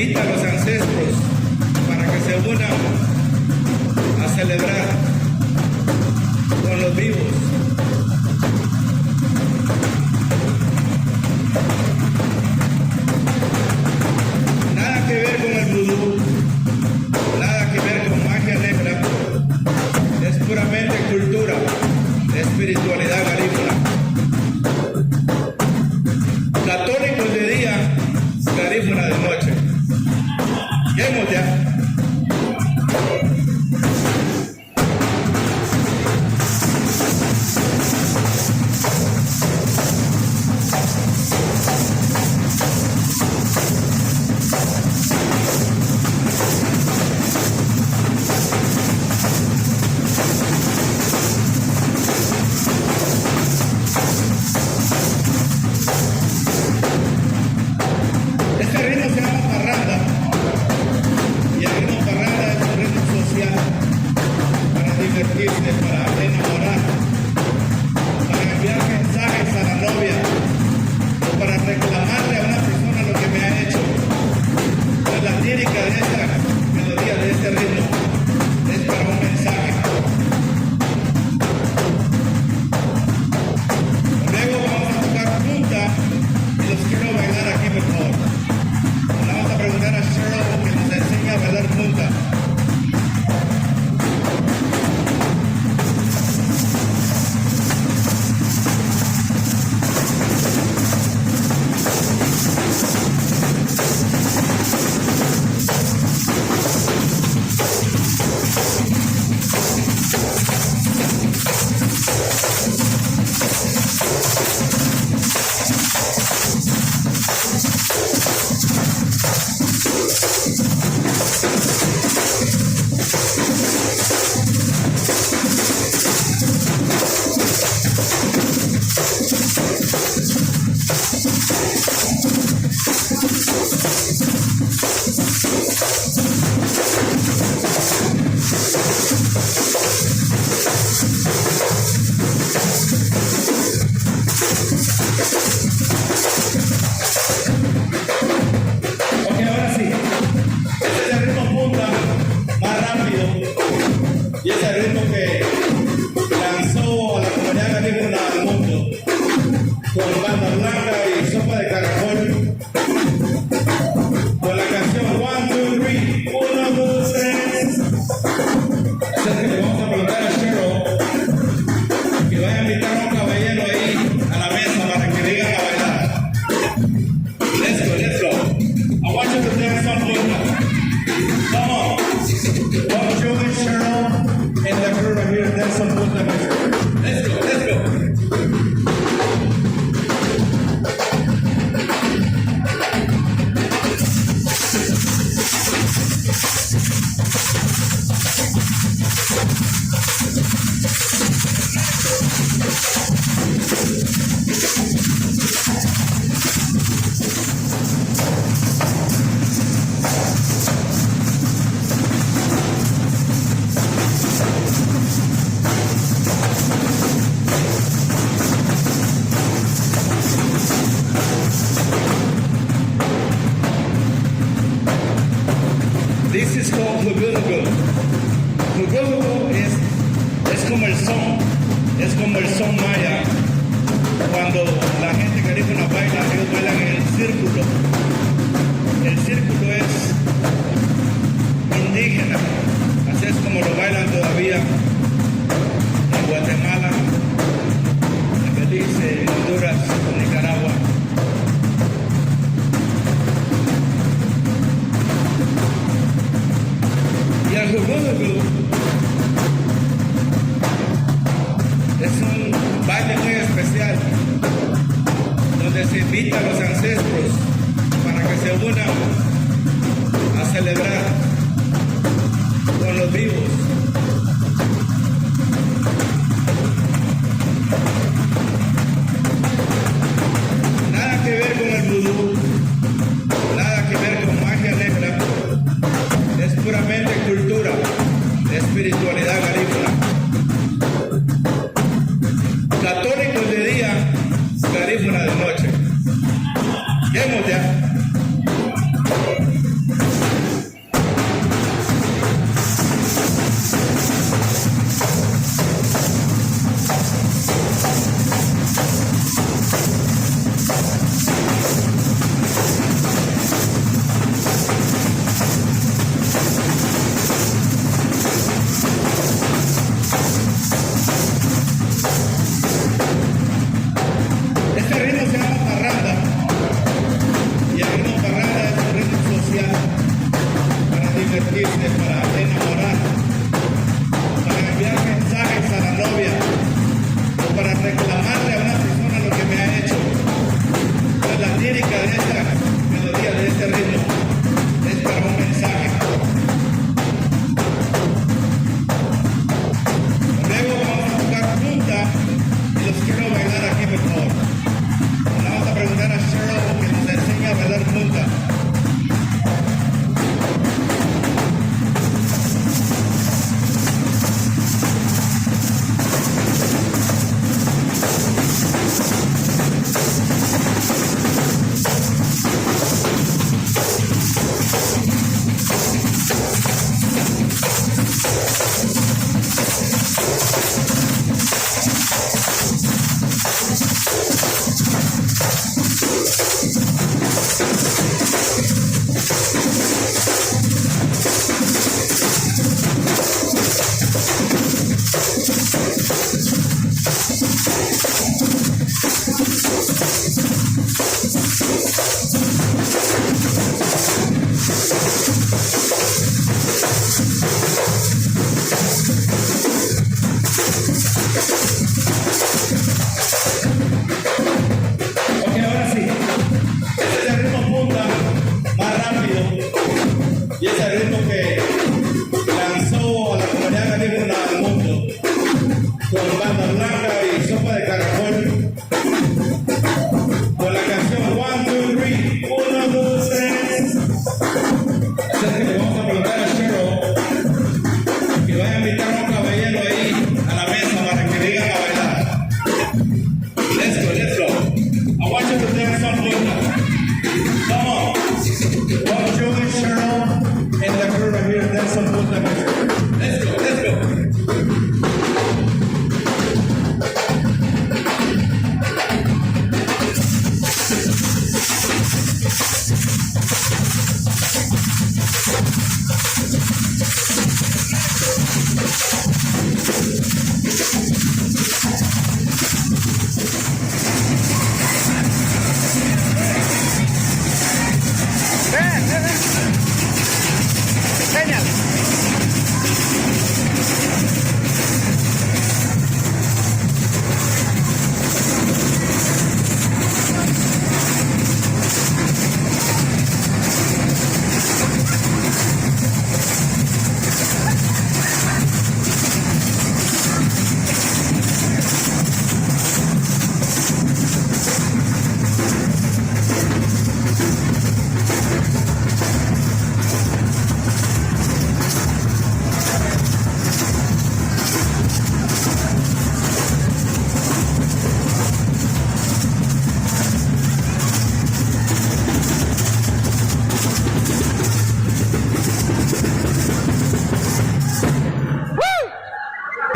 invita a los ancestros para que se unan a celebrar con los vivos. Nada que ver con el vudú, nada que ver con magia negra, es puramente cultura, espiritualidad garífuna. Católicos de día, garífuna de noche. Lleguemos ya. Este ritmo se llama parranda y el ritmo parranda es un ritmo social para divertirse, para enamorar, para enviar mensajes a la novia o para reclamarle a una persona lo que me ha hecho. Pues la lírica de esta melodía, de este ritmo, es para un mensaje. Luego vamos a tocar punta y los quiero bailar aquí, por favor. Vamos a preguntar a Cheryl que nos enseña a bailar punta. Ok, ahora sí. Este es el ritmo punta más rápido y es el ritmo que lanzó a la comunidad garífuna al mundo con banda blanca y sopa de caracol con la canción 1, 2, 3, 1, 2, 3. Así es que le vamos a preguntar a Cheryl que vaya a invitar a un caballero ahí a la mesa para que digan a bailar. Let's go, let's go. I want you to dance some punta. Come on. Don't join Cheryl and the crew right here and dance some punta. Let's go, let's go. This is called Hugulugu. Hugulugu es como el son maya. Cuando la gente garífuna baila, ellos bailan en el círculo. El círculo es indígena, así es como lo bailan todavía en Guatemala, en Belice, en Honduras, en Nicaragua. Y el Hugulugu es un baile muy especial donde se invita a los ancestros para que se unan a celebrar con los vivos. Nada que ver con el vudú, nada que ver con magia negra, es puramente cultura, espiritualidad garífuna. Católicos de día, garífuna de noche. Lleguemos ya. y ese ritmo que lanzó a la comunidad agrícola al mundo con Banda Blanca y Sopa de Caracol, con la canción 1, 2, 3, 1, 2, 3. Así es que le vamos a preguntar a Cheryl que vaya a invitar a un caballero ahí a la mesa para que vengan a bailar. Let's go, let's go. I want you to dance some polka. Come on. Well, Joey, Cheryl, and the crew right here, dance some polka. Let's go, let's go.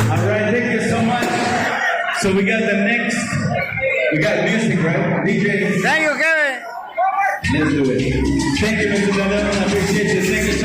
All right, thank you so much. So we got the next, we got music, right? DJ. Thank you, Kevin. Let's do it. Thank you, Mr. Dandel. I appreciate you. Thank you.